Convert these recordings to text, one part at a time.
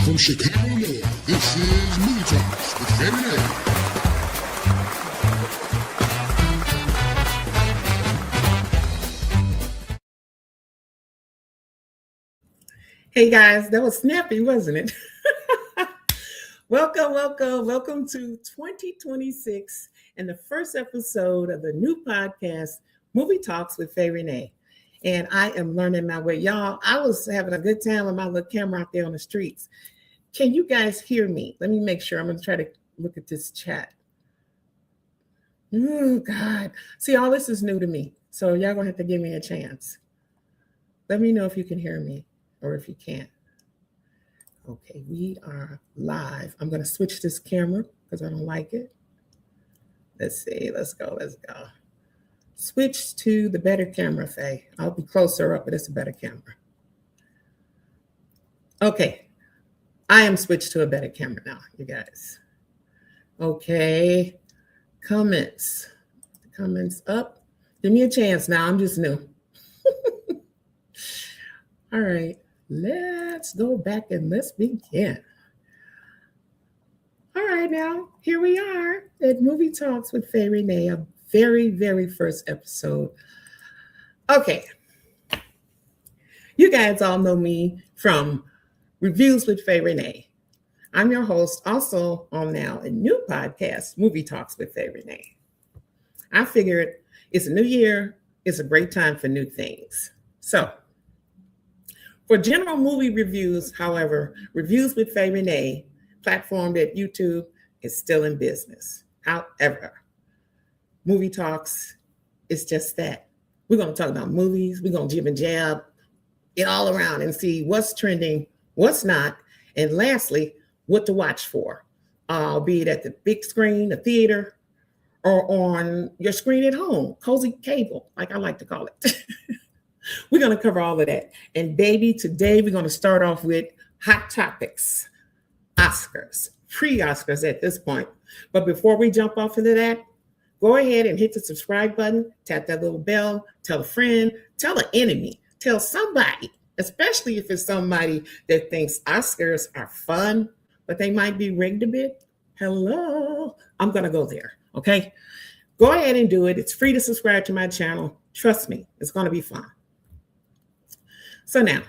From Chicago, Illinois, this is Movie Talks with Faye Renee. Hey guys, that was snappy, wasn't it? Welcome to 2026 and the first episode of the new podcast, Movie Talks with Faye Renee. And I am learning my way. Y'all, I was having a good time with my little camera out there on the streets. Can you guys hear me? Let me make sure. I'm going to try to look at this chat. Oh, God. See, all this is new to me. So y'all going to have to give me a chance. Let me know if you can hear me or if you can't. Okay, we are live. I'm going to switch this camera because I don't like it. Let's see. Let's go. Switch to the better camera, Faye. I'll be closer up, but it's a better camera. Okay, I am switched to a better camera now, you guys. Okay, comments up. Give me a chance now. I'm just new. All right, let's go back and let's begin. All right, now here we are at Movie Talks with Faye Renee, a very, very first episode. Okay, you guys all know me from Reviews with Faye Renee. I'm your host, also on now a new podcast, Movie Talks with Faye Renee. I figured it's a new year, it's a great time for new things. So, for general movie reviews, however, Reviews with Faye Renee, platformed at YouTube, is still in business. However, Movie Talks is just that. We're going to talk about movies. We're going to jib and jab it all around and see what's trending, what's not, and lastly, what to watch for, be it at the big screen, the theater, or on your screen at home, cozy cable, like I like to call it. We're going to cover all of that. And baby, today we're going to start off with Hot Topics, Oscars, pre-Oscars at this point. But before we jump off into that, go ahead and hit the subscribe button, tap that little bell, tell a friend, tell an enemy, tell somebody, especially if it's somebody that thinks Oscars are fun, but they might be rigged a bit. Hello, I'm going to go there, okay? Go ahead and do it. It's free to subscribe to my channel. Trust me, it's going to be fun. So now,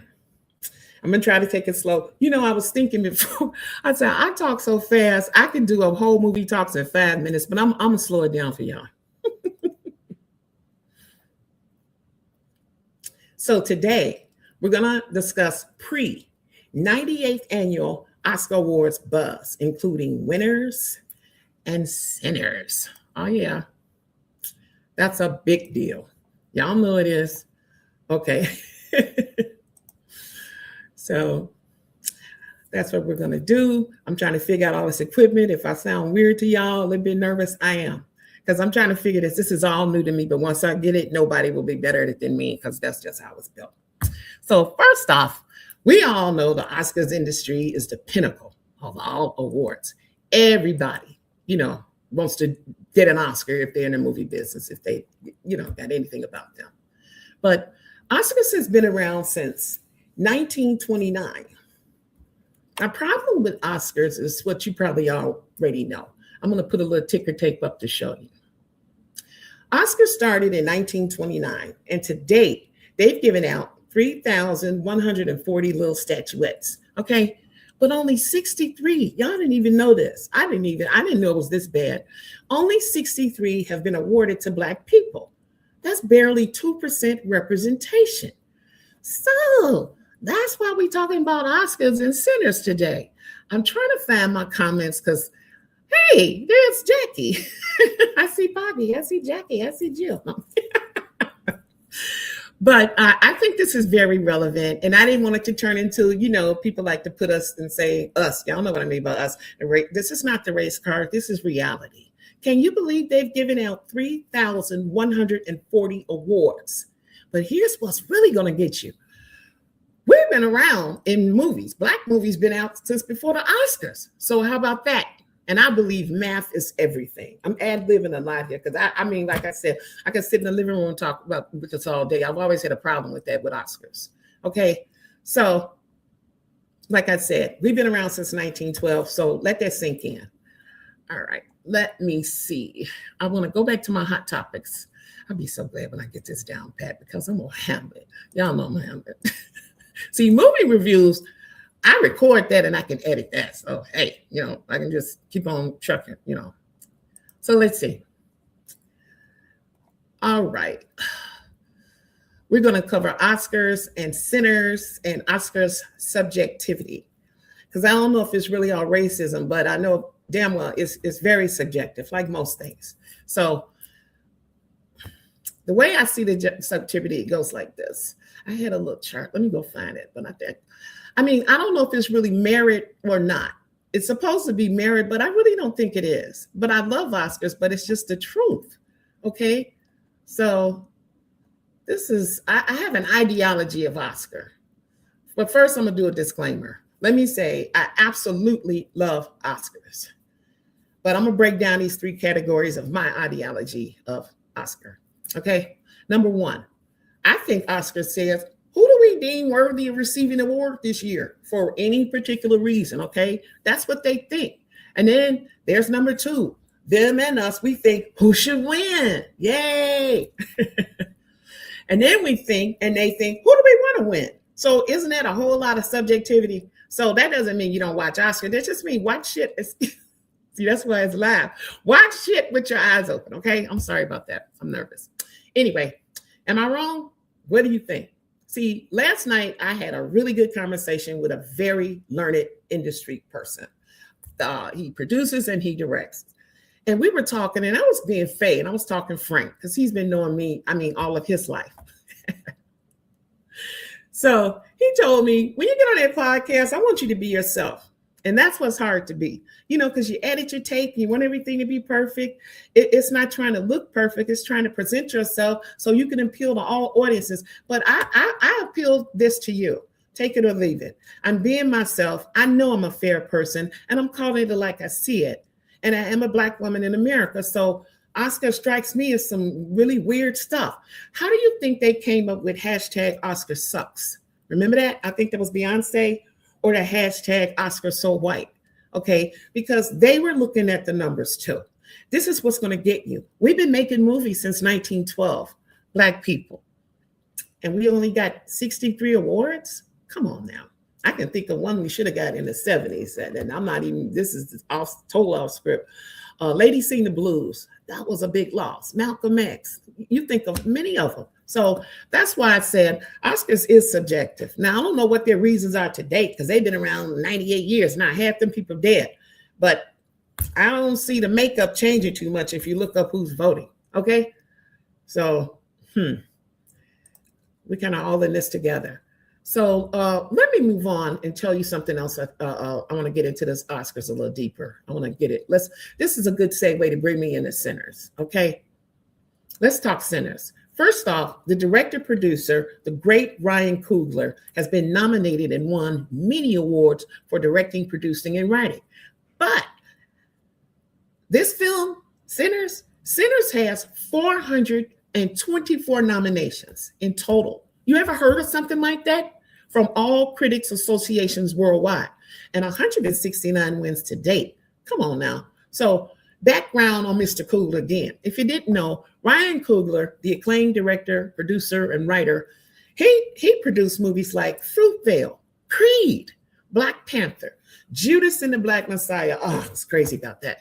I'm going to try to take it slow. You know, I was thinking before, I said, I talk so fast, I can do a whole Movie Talks in 5 minutes, but I'm going to slow it down for y'all. So today, we're going to discuss pre-98th annual Oscar Awards buzz, including winners and sinners. Oh, yeah. That's a big deal. Y'all know it is. Okay. So that's what we're going to do. I'm trying to figure out all this equipment. If I sound weird to y'all, a little bit nervous, I am. Because I'm trying to figure this. This is all new to me. But once I get it, nobody will be better at it than me because that's just how it's built. So first off, we all know the Oscars industry is the pinnacle of all awards. Everybody, wants to get an Oscar if they're in the movie business, if they, got anything about them. But Oscars has been around since 1929. The problem with Oscars is what you probably already know. I'm going to put a little ticker tape up to show you. Oscars started in 1929, and to date, they've given out 3,140 little statuettes, okay? But only 63, y'all didn't even know this. I didn't know it was this bad. Only 63 have been awarded to Black people. That's barely 2% representation. So that's why we're talking about Oscars and sinners today. I'm trying to find my comments because, hey, there's Jackie. I see Bobby. I see Jackie. I see Jill. But I think this is very relevant. And I didn't want it to turn into, people like to put us and say us. Y'all know what I mean by us. This is not the race card. This is reality. Can you believe they've given out 3,140 awards? But here's what's really going to get you. We've been around in movies. Black movies been out since before the Oscars. So how about that? And I believe math is everything. I'm ad-libbing a lot here because I mean, like I said, I can sit in the living room and talk about this all day. I've always had a problem with that with Oscars. Okay, so Like I said, we've been around since 1912, so let that sink in. All right, let me see. I want to go back to my hot topics. I'll be so glad when I get this down pat because I'm gonna handle it. Y'all know I'm gonna handle it. See, movie reviews, I record that and I can edit that. So hey, I can just keep on trucking. So let's see. All right. We're going to cover Oscars and sinners and Oscars subjectivity. Because I don't know if it's really all racism, but I know damn well it's very subjective, like most things. So the way I see the subjectivity, it goes like this. I had a little chart. Let me go find it, but not that. I don't know if it's really merit or not. It's supposed to be merit, but I really don't think it is. But I love Oscars, but it's just the truth. Okay. So I have an ideology of Oscar. But first, I'm going to do a disclaimer. Let me say, I absolutely love Oscars. But I'm going to break down these three categories of my ideology of Oscar. Okay. Number one, I think Oscar says, who do we deem worthy of receiving an award this year for any particular reason? Okay. That's what they think. And then there's number two, them and us, we think who should win? Yay. And then we think, and they think, who do we want to win? So isn't that a whole lot of subjectivity? So that doesn't mean you don't watch Oscar. That just means watch shit. See, that's why it's live. Watch shit with your eyes open, okay? I'm sorry about that. I'm nervous. Anyway, am I wrong? What do you think? See, last night I had a really good conversation with a very learned industry person. He produces and he directs. And we were talking, and I was being Faye, and I was talking Frank, because he's been knowing me, all of his life. So he told me, when you get on that podcast, I want you to be yourself. And that's what's hard to be, because you edit your tape, you want everything to be perfect. It's not trying to look perfect. It's trying to present yourself so you can appeal to all audiences. But I appeal this to you. Take it or leave it. I'm being myself. I know I'm a fair person, and I'm calling it like I see it. And I am a Black woman in America. So Oscar strikes me as some really weird stuff. How do you think they came up with hashtag Oscar sucks? Remember that? I think that was Beyonce, or the hashtag Oscar so white. Okay, because they were looking at the numbers too. This is what's going to get you. We've been making movies since 1912, Black people. And we only got 63 awards? Come on now. I can think of one we should have got in the 70s. And I'm not even, this is total off script. Lady Sing the Blues. That was a big loss. Malcolm X. You think of many of them. So that's why I said Oscars is subjective. Now, I don't know what their reasons are to date, because they've been around 98 years. Now, half them people dead. But I don't see the makeup changing too much if you look up who's voting. Okay? So, we kind of all in this together. So let me move on and tell you something else. I want to get into this Oscars a little deeper. I want to get it. This is a good segue to bring me into sinners. Okay, let's talk sinners. First off, the director-producer, the great Ryan Coogler, has been nominated and won many awards for directing, producing, and writing. But this film, Sinners has 424 nominations in total. You ever heard of something like that? From all critics associations worldwide, and 169 wins to date. Come on now. So background on Mr. Coogler again. If you didn't know, Ryan Coogler, the acclaimed director, producer, and writer, he produced movies like Fruitvale, Creed, Black Panther, Judas and the Black Messiah. Oh, I was crazy about that.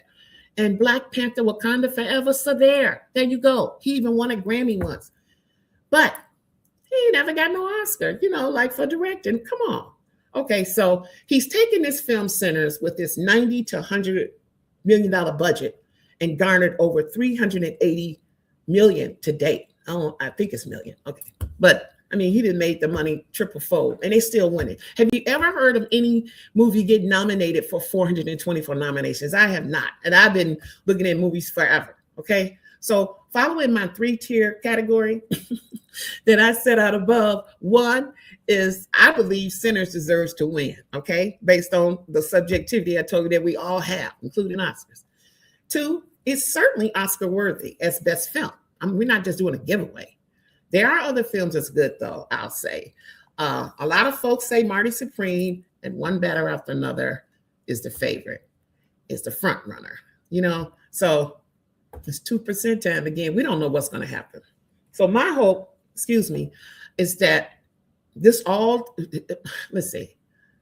And Black Panther, Wakanda Forever. So there you go. He even won a Grammy once. But he never got no Oscar, like for directing. Come on. Okay, so he's taken this film Sinners with this $90 to $100 million budget and garnered over $380 million to date. I think it's million. Okay, but he didn't make the money triple fold, and they still winning. Have you ever heard of any movie get nominated for 424 nominations? I have not, and I've been looking at movies forever. Okay, so following my 3-tier category that I set out above, one is I believe Sinners deserves to win, okay, based on the subjectivity I told you that we all have, including Oscars. 2, it's certainly Oscar worthy as best film. We're not just doing a giveaway. There are other films that's good, though, I'll say. A lot of folks say Marty Supreme, and One Battle After Another is the favorite, is the front runner, you know? So it's 2% time again. We don't know what's going to happen. So my hope, is that this all, let's see,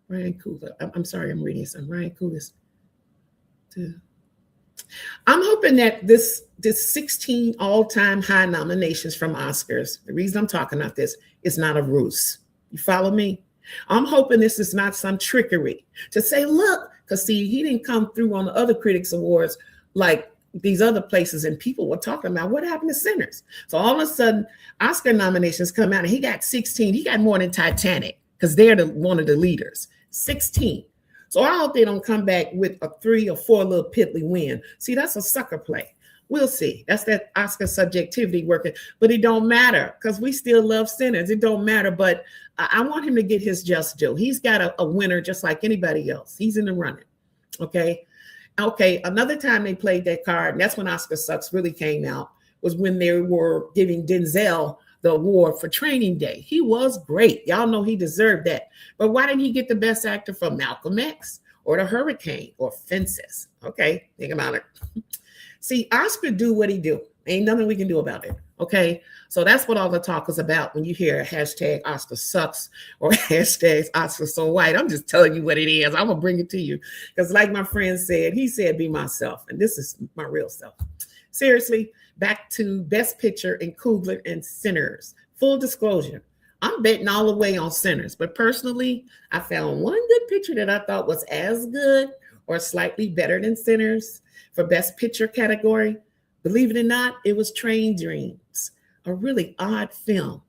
Ryan Coogler. I'm sorry, I'm reading some. Ryan Coogler's. I'm hoping that this 16 all-time high nominations from Oscars, the reason I'm talking about this is not a ruse. You follow me? I'm hoping this is not some trickery to say, look, because see, he didn't come through on the other Critics Awards like these other places, and people were talking about what happened to Sinners. So all of a sudden, Oscar nominations come out, and he got 16. He got more than Titanic because they're one of the leaders. 16. So I hope they don't come back with a 3 or 4 little piddly win. See, that's a sucker play. We'll see. That's that Oscar subjectivity working. But it don't matter because we still love Sinners. It don't matter. But I want him to get his just due. He's got a winner just like anybody else. He's in the running. Okay. Another time they played that card, and that's when Oscar Sucks really came out, was when they were giving Denzel the award for Training Day. He was great. Y'all know he deserved that. But why didn't he get the best actor for Malcolm X or The Hurricane or Fences? Okay, think about it. See, Oscar do what he do. Ain't nothing we can do about it. Okay, so that's what all the talk is about when you hear hashtag Oscar Sucks or hashtag Oscar So White. I'm just telling you what it is. I'm gonna bring it to you because, like my friend said, he said, "Be myself," and this is my real self. Seriously, back to Best Picture in Coogler and Sinners. Full disclosure, I'm betting all the way on Sinners, but personally, I found one good picture that I thought was as good or slightly better than Sinners for Best Picture category. Believe it or not, it was Train Dreams, a really odd film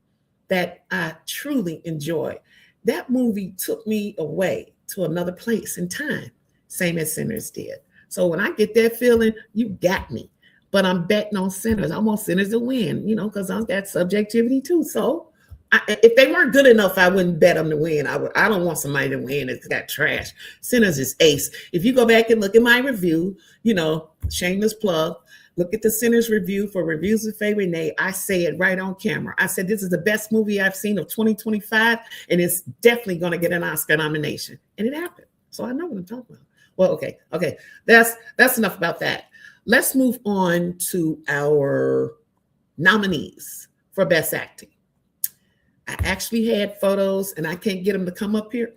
that I truly enjoyed. That movie took me away to another place in time, same as Sinners did. So when I get that feeling, you got me. But I'm betting on Sinners. I want Sinners to win, because I've got subjectivity too. So if they weren't good enough, I wouldn't bet them to win. I don't want somebody to win that's got trash. Sinners is ace. If you go back and look at my review, shameless plug, look at the Sinners review for Reviews with Faye Renee. I say it right on camera. I said, this is the best movie I've seen of 2025, and it's definitely going to get an Oscar nomination. And it happened. So I know what I'm talking about. Well, okay. That's enough about that. Let's move on to our nominees for Best Acting. I actually had photos, and I can't get them to come up here.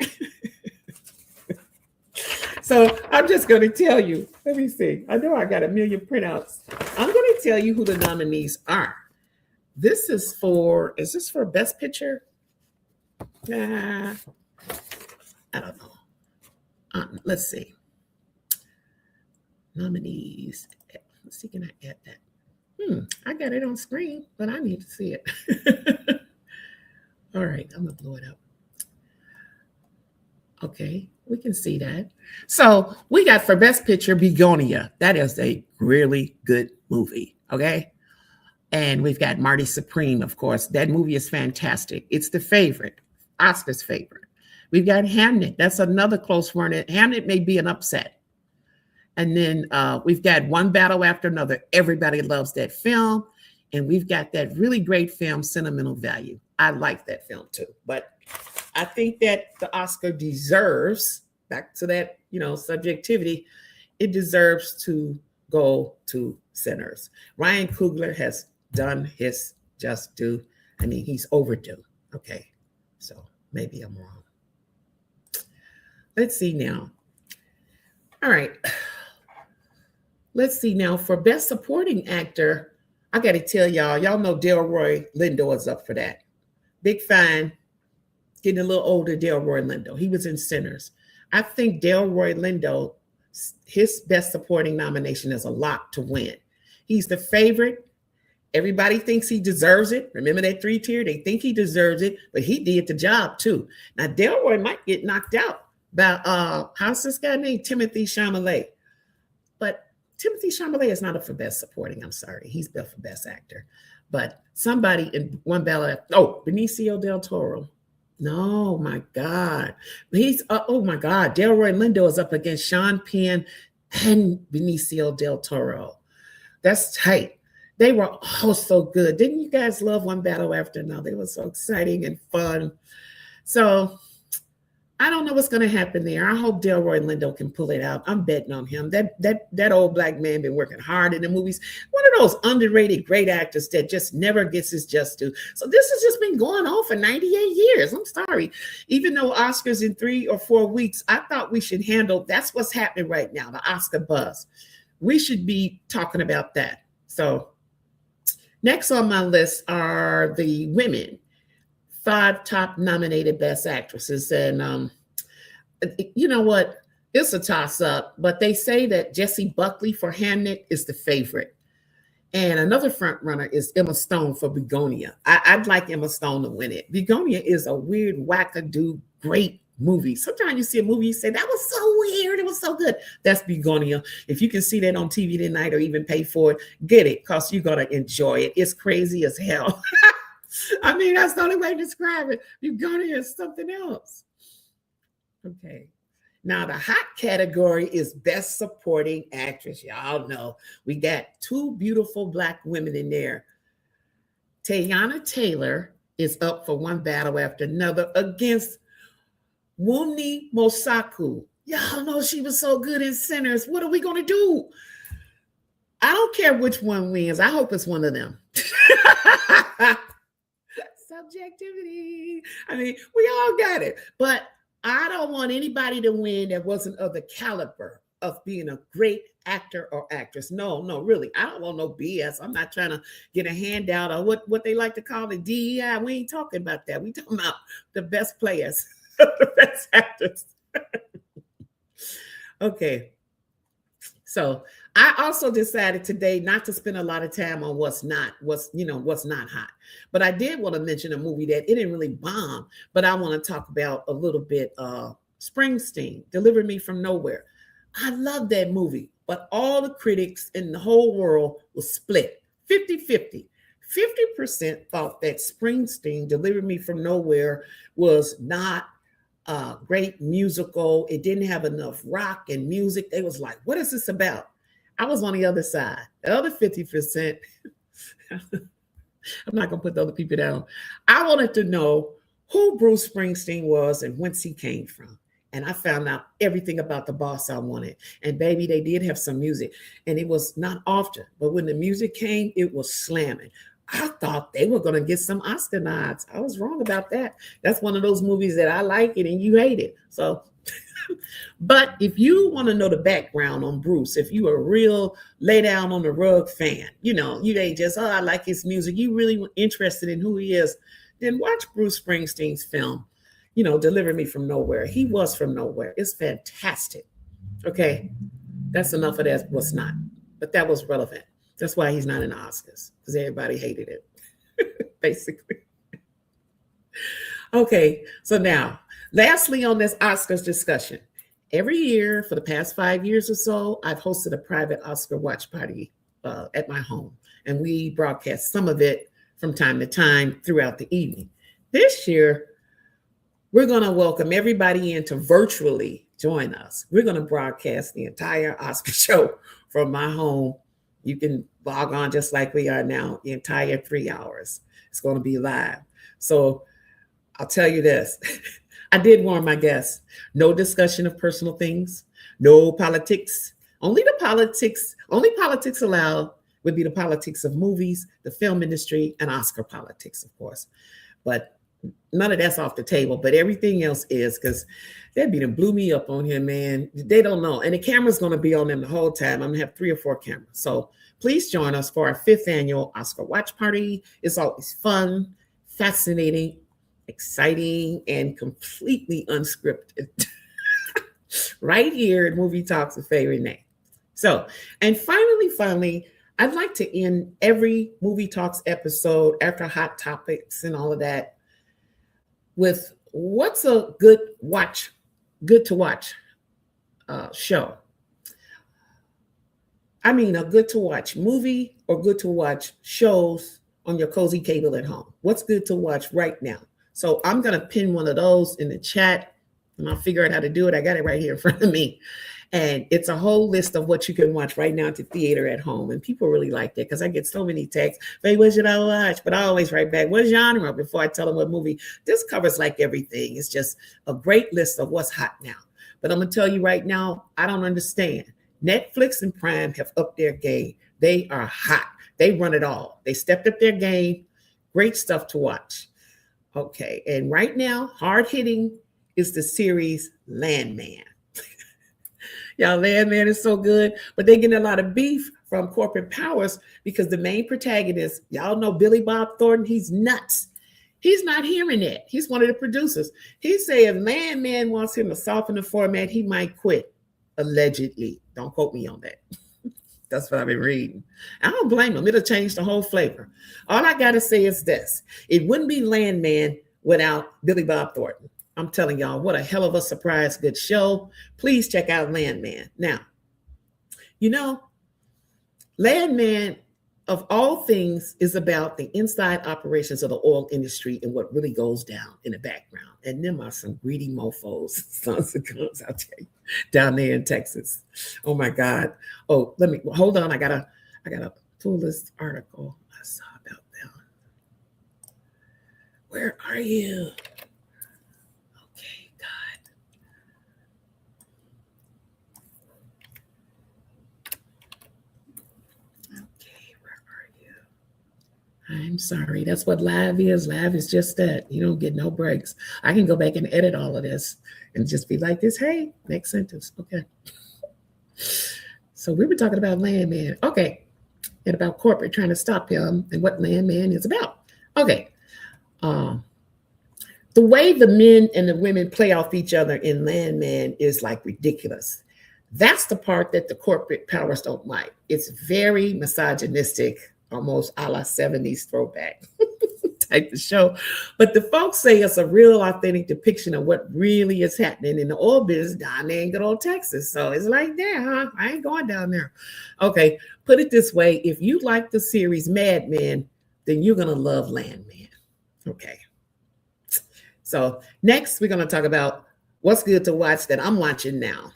So I'm just going to tell you. Let me see. I know I got a million printouts. I'm going to tell you who the nominees are. Is this for Best Picture? I don't know. Let's see. Nominees. Let's see, can I add that? I got it on screen, but I need to see it. All right, I'm going to blow it up. Okay, we can see that. So we got for Best Picture, Begonia. That is a really good movie, okay? And we've got Marty Supreme, of course. That movie is fantastic. It's the favorite, Oscar's favorite. We've got Hamnet. That's another close one. Hamnet may be an upset. And then we've got One Battle After Another. Everybody loves that film. And we've got that really great film, Sentimental Value. I like that film too. But I think that the Oscar deserves, back to that, subjectivity, it deserves to go to Sinners. Ryan Coogler has done his just due. I mean, he's overdue. Okay, so maybe I'm wrong. Let's see now. All right. Let's see now for Best Supporting Actor. I got to tell y'all know Delroy Lindo is up for that. Big fan. Getting a little older, Delroy Lindo. He was in Sinners. I think Delroy Lindo, his Best Supporting nomination is a lock to win. He's the favorite. Everybody thinks he deserves it. Remember that 3-tier? They think he deserves it, but he did the job too. Now, Delroy might get knocked out by, how's this guy named? Timothée Chalamet. But Timothée Chalamet is not up for Best Supporting. I'm sorry. He's up for Best Actor. But somebody in One Battle, Benicio del Toro. No, my God. Delroy Lindo is up against Sean Penn and Benicio del Toro. That's tight. They were all so good. Didn't you guys love One Battle After Another? They were so exciting and fun. So I don't know what's going to happen there. I hope Delroy Lindo can pull it out. I'm betting on him. That old black man been working hard in the movies. One of those underrated great actors that just never gets his just due. So this has just been going on for 98 years. I'm sorry. Even though Oscars in 3 or 4 weeks, I thought we should handle, that's what's happening right now, the Oscar buzz. We should be talking about that. So next on my list are the women. 5 top nominated Best Actresses. And you know what? It's a toss-up, but they say that Jessie Buckley for Hamnet is the favorite. And another front runner is Emma Stone for Begonia. I'd like Emma Stone to win it. Begonia is a weird, wackadoo, great movie. Sometimes you see a movie, you say, that was so weird, it was so good. That's Begonia. If you can see that on TV tonight or even pay for it, get it, because you're going to enjoy it. It's crazy as hell. I mean, that's the only way to describe it. Begonia is something else. Okay. Now, the hot category is Best Supporting Actress. Y'all know we got 2 beautiful Black women in there. Teyana Taylor is up for one battle after another against Wunmi Mosaku. Y'all know she was so good in Sinners. What are we going to do? I don't care which one wins. I hope it's one of them. Subjectivity. I mean, we all got it. But I don't want anybody to win that wasn't of the caliber of being a great actor or actress. No, really. I don't want no BS. I'm not trying to get a handout or what they like to call the DEI. We ain't talking about that. We talking about the best players, the best actors. Okay. So I also decided today not to spend a lot of time on what's not hot. But I did want to mention a movie that it didn't really bomb, but I want to talk about a little bit. Springsteen, Deliver Me From Nowhere. I love that movie, but all the critics in the whole world was split 50-50. 50% thought that Springsteen, Deliver Me From Nowhere, was not a great musical. It didn't have enough rock and music. They was like, what is this about? I was on the other side. The other 50%, I'm not going to put the other people down. I wanted to know who Bruce Springsteen was and whence he came from. And I found out everything about the boss I wanted. And baby, they did have some music. And it was not often. But when the music came, it was slamming. I thought they were going to get some Oscar nods. I was wrong about that. That's one of those movies that I like it and you hate it. So, but if you want to know the background on Bruce, if you are a real lay down on the rug fan, you ain't just, I like his music. You really interested in who he is, then watch Bruce Springsteen's film, Deliver Me From Nowhere. He was from nowhere. It's fantastic. Okay. That's enough of that. What's not, but that was relevant. That's why he's not in the Oscars, because everybody hated it, basically. Okay, so now, lastly on this Oscars discussion, every year for the past 5 years or so, I've hosted a private Oscar watch party at my home, and we broadcast some of it from time to time throughout the evening. This year, we're going to welcome everybody in to virtually join us. We're going to broadcast the entire Oscar show from my home. You can log on just like we are now, the entire 3 hours. It's going to be live. So I'll tell you this. I did warn my guests, no discussion of personal things, no politics. Only politics allowed would be the politics of movies, the film industry, and Oscar politics, of course. But none of that's off the table, but everything else is, because they'd be to blew me up on here, man. They don't know. And the camera's going to be on them the whole time. I'm going to have 3 or 4 cameras. So please join us for our 5th annual Oscar watch party. It's always fun, fascinating, exciting, and completely unscripted. Right here at Movie Talks with Faye Renee. So, and finally, I'd like to end every Movie Talks episode after Hot Topics and all of that with what's a good to watch show. I mean, a good to watch movie or good to watch shows on your cozy cable at home. What's good to watch right now? So I'm going to pin one of those in the chat, and I'll figure out how to do it. I got it right here in front of me. And it's a whole list of what you can watch right now at the theater at home. And people really like that because I get so many texts. Hey, what should I watch? But I always write back, what genre before I tell them what movie. This covers like everything. It's just a great list of what's hot now. But I'm going to tell you right now, I don't understand. Netflix and Prime have upped their game. They are hot. They run it all. They stepped up their game. Great stuff to watch. Okay. And right now, hard hitting is the series Landman. Y'all, Landman is so good, but they're getting a lot of beef from corporate powers because the main protagonist, y'all know Billy Bob Thornton, he's nuts. He's not hearing it. He's one of the producers. He said if Landman wants him to soften the format, he might quit, allegedly. Don't quote me on that. That's what I've been reading. I don't blame him. It'll change the whole flavor. All I got to say is this. It wouldn't be Landman without Billy Bob Thornton. I'm telling y'all, what a hell of a surprise, good show. Please check out Landman. Now, you know, Landman, of all things, is about the inside operations of the oil industry and what really goes down in the background. And them are some greedy mofos, sons of guns, I'll tell you, down there in Texas. Oh my God. Oh, hold on. I gotta pull this article I saw about them. Where are you? I'm sorry. That's what live is. Live is just that. You don't get no breaks. I can go back and edit all of this and just be like this. Hey, next sentence. Okay. So we were talking about Landman. Okay. And about corporate trying to stop him and what Landman is about. Okay. The way the men and the women play off each other in Landman is like ridiculous. That's the part that the corporate powers don't like. It's very misogynistic, almost a la 70s throwback type of show. But the folks say it's a real authentic depiction of what really is happening in the oil business down there in good old Texas. So it's like, there, huh? I ain't going down there. Okay, put it this way. If you like the series Mad Men, then you're going to love Landman. Okay. So next, we're going to talk about what's good to watch that I'm watching now.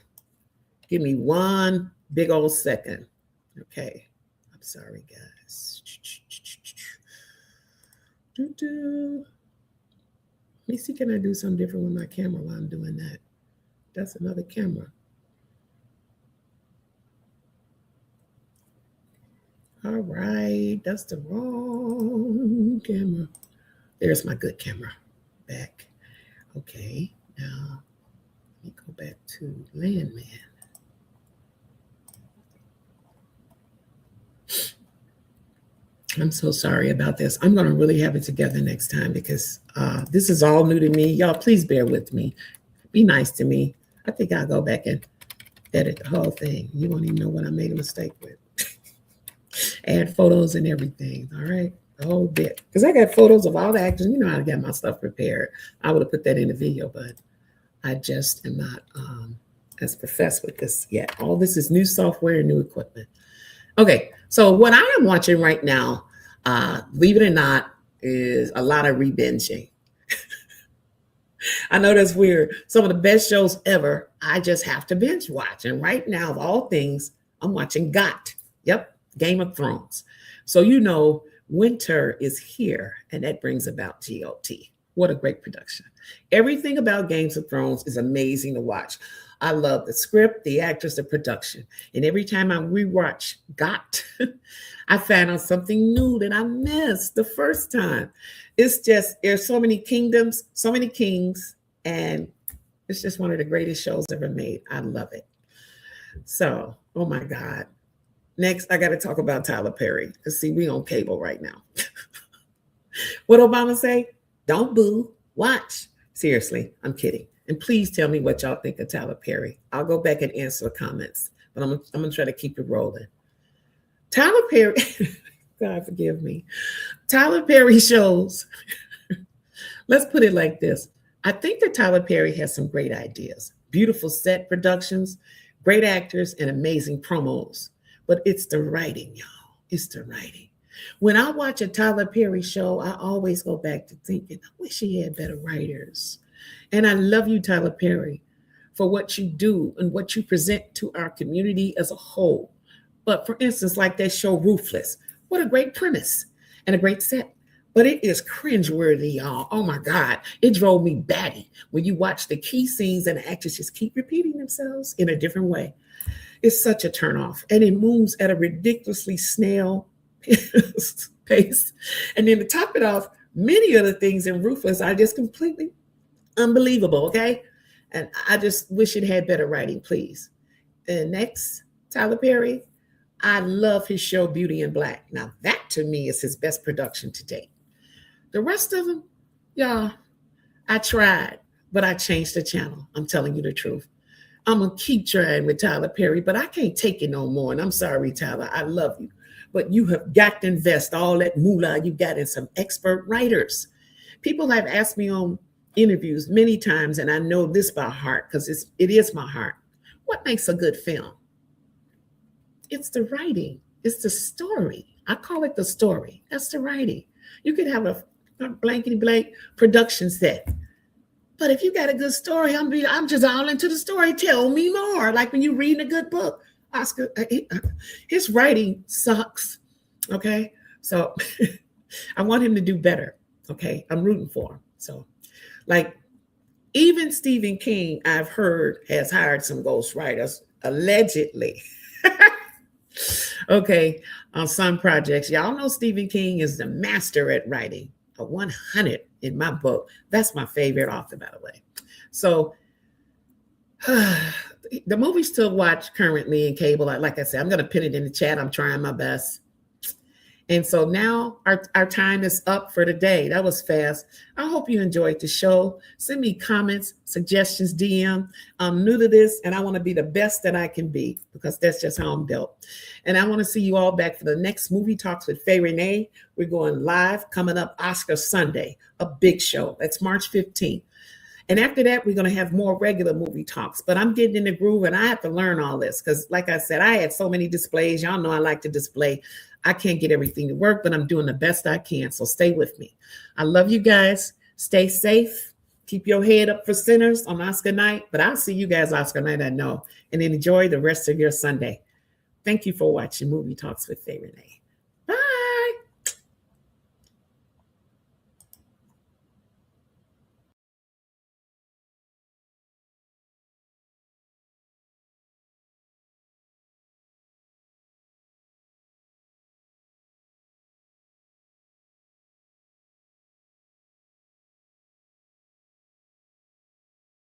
Give me one big old second. Okay. I'm sorry, guys. Let me see, can I do something different with my camera while I'm doing that? That's another camera. All right, that's the wrong camera. There's my good camera back. Okay, now let me go back to Landman. I'm so sorry about this. I'm going to really have it together next time because this is all new to me. Y'all, please bear with me. Be nice to me. I think I'll go back and edit the whole thing. You won't even know what I made a mistake with. Add photos and everything. All right. The whole bit. Because I got photos of all the actors. You know how to get my stuff prepared. I would have put that in the video, but I just am not as professed with this yet. All this is new software and new equipment. Okay, so what I am watching right now, believe it or not, is a lot of rebinging. I know that's weird. Some of the best shows ever, I just have to binge watch. And right now, of all things, I'm watching GOT. Yep, Game of Thrones. So you know, winter is here, and that brings about GOT. What a great production. Everything about Games of Thrones is amazing to watch. I love the script, the actors, the production. And every time I rewatch GOT, I find out something new that I missed the first time. It's just, there's so many kingdoms, so many kings, and it's just one of the greatest shows ever made. I love it. So, oh my God. Next, I got to talk about Tyler Perry. Because see, we on cable right now. What Obama say? Don't boo, watch. Seriously, I'm kidding. And please tell me what y'all think of Tyler Perry. I'll go back and answer the comments, but I'm going to try to keep it rolling. Tyler Perry, God forgive me. Tyler Perry shows, let's put it like this. I think that Tyler Perry has some great ideas, beautiful set productions, great actors, and amazing promos. But it's the writing, y'all. It's the writing. When I watch a Tyler Perry show, I always go back to thinking, I wish he had better writers. And I love you, Tyler Perry, for what you do and what you present to our community as a whole. But for instance, like that show Ruthless, what a great premise and a great set. But it is cringeworthy, y'all. Oh my God. It drove me batty when you watch the key scenes and the actors just keep repeating themselves in a different way. It's such a turnoff. And it moves at a ridiculously snail pace. And then to top it off, many of the things in Ruthless are just completely unbelievable, okay? And I just wish it had better writing, please. And next, Tyler Perry. I love his show Beauty in Black. Now that to me is his best production to date. The rest of them, y'all, I tried, but I changed the channel. I'm telling you the truth. I'm going to keep trying with Tyler Perry, but I can't take it no more. And I'm sorry, Tyler, I love you. But you have got to invest all that moolah you got in some expert writers. People have asked me on interviews many times, and I know this by heart because it is my heart. What makes a good film? It's the writing. It's the story. I call it the story. That's the writing. You could have a blankety blank production set. But if you got a good story, I'm just all into the story. Tell me more. Like when you're reading a good book. Oscar, his writing sucks. Okay. So I want him to do better. Okay. I'm rooting for him. So like even Stephen King, I've heard, has hired some ghostwriters, allegedly. Okay. On some projects. Y'all know Stephen King is the master at writing. A 100 in my book. That's my favorite author, by the way. So the movies to watch currently in cable, like I said, I'm going to put it in the chat. I'm trying my best. And so now our time is up for today. That was fast. I hope you enjoyed the show. Send me comments, suggestions, DM. I'm new to this and I want to be the best that I can be because that's just how I'm built. And I want to see you all back for the next Movie Talks with Faye Renee. We're going live coming up Oscar Sunday, a big show. That's March 15th. And after that, we're going to have more regular movie talks. But I'm getting in the groove and I have to learn all this because, like I said, I had so many displays. Y'all know I like to display. I can't get everything to work, but I'm doing the best I can. So stay with me. I love you guys. Stay safe. Keep your head up for sinners on Oscar night. But I'll see you guys Oscar night, I know. And enjoy the rest of your Sunday. Thank you for watching Movie Talks with Faye Renee.